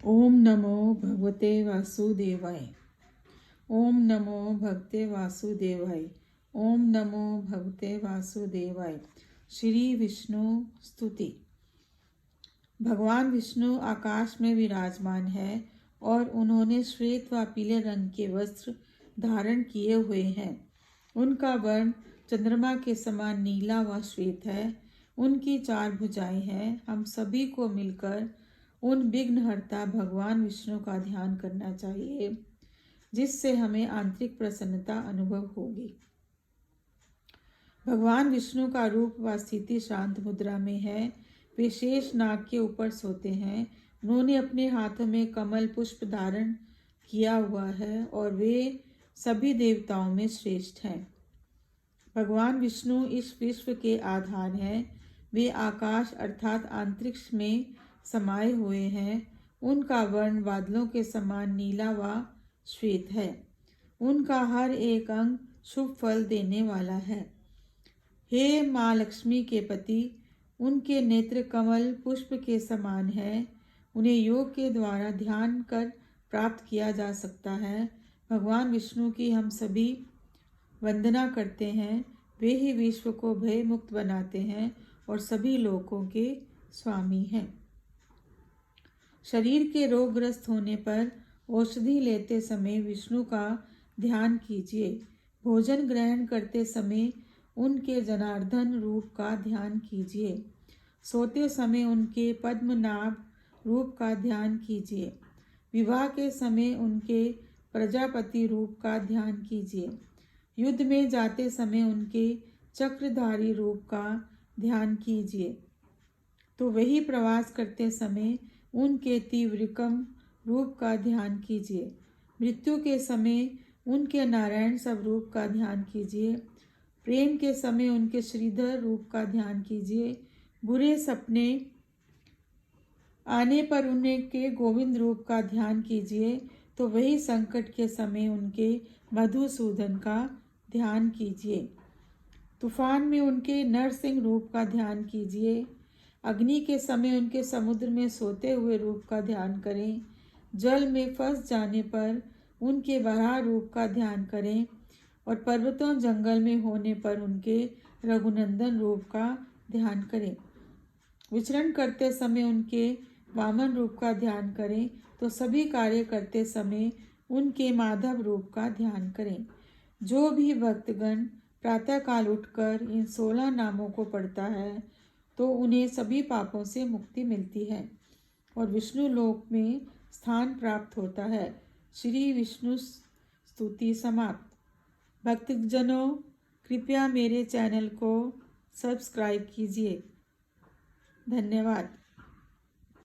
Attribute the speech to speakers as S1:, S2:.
S1: ओम नमो भगवते वासुदेवाय। ओम नमो भगवते वासुदेवाय। ओम नमो भगवते वासुदेवाय। श्री विष्णु स्तुति। भगवान विष्णु आकाश में विराजमान है और उन्होंने श्वेत व पीले रंग के वस्त्र धारण किए हुए हैं। उनका वर्ण चंद्रमा के समान नीला व श्वेत है। उनकी 4 भुजाएं हैं। हम सभी को मिलकर उन विघ्नहर्ता भगवान विष्णु का ध्यान करना चाहिए, जिससे हमें आंतरिक प्रसन्नता अनुभव होगी। भगवान विष्णु का रूप व स्थिति शांत मुद्रा में है। वे शेष नाग के ऊपर सोते हैं। उन्होंने अपने हाथों में कमल पुष्प धारण किया हुआ है और वे सभी देवताओं में श्रेष्ठ हैं। भगवान विष्णु इस विश्व के आधार हैं। वे आकाश अर्थात अंतरिक्ष में समाये हुए हैं। उनका वर्ण बादलों के समान नीला व श्वेत है। उनका हर एक अंग शुभ फल देने वाला है। हे माँ लक्ष्मी के पति, उनके नेत्र कमल पुष्प के समान है। उन्हें योग के द्वारा ध्यान कर प्राप्त किया जा सकता है। भगवान विष्णु की हम सभी वंदना करते हैं। वे ही विश्व को भय मुक्त बनाते हैं और सभी लोगों के स्वामी हैं। शरीर के रोगग्रस्त होने पर औषधि लेते समय विष्णु का ध्यान कीजिए। भोजन ग्रहण करते समय उनके जनार्दन रूप का ध्यान कीजिए। सोते समय उनके पद्मनाभ रूप का ध्यान कीजिए। विवाह के समय उनके प्रजापति रूप का ध्यान कीजिए। युद्ध में जाते समय उनके चक्रधारी रूप का ध्यान कीजिए। तो वही प्रवास करते समय उनके तीव्रकम रूप का ध्यान कीजिए। मृत्यु के समय उनके नारायण स्वरूप का ध्यान कीजिए। प्रेम के समय उनके श्रीधर रूप का ध्यान कीजिए। बुरे सपने आने पर उनके गोविंद रूप का ध्यान कीजिए। तो वही संकट के समय उनके मधुसूदन का ध्यान कीजिए। तूफान में उनके नरसिंह रूप का ध्यान कीजिए। अग्नि के समय उनके समुद्र में सोते हुए रूप का ध्यान करें। जल में फंस जाने पर उनके वराह रूप का ध्यान करें और पर्वतों जंगल में होने पर उनके रघुनंदन रूप का ध्यान करें। विचरण करते समय उनके वामन रूप का ध्यान करें। तो सभी कार्य करते समय उनके माधव रूप का ध्यान करें। जो भी भक्तगण प्रातःकाल उठकर इन 16 नामों को पढ़ता है तो उन्हें सभी पापों से मुक्ति मिलती है और विष्णु लोक में स्थान प्राप्त होता है। श्री विष्णु स्तुति समाप्त। भक्तजनों, कृपया मेरे चैनल को सब्सक्राइब कीजिए। धन्यवाद।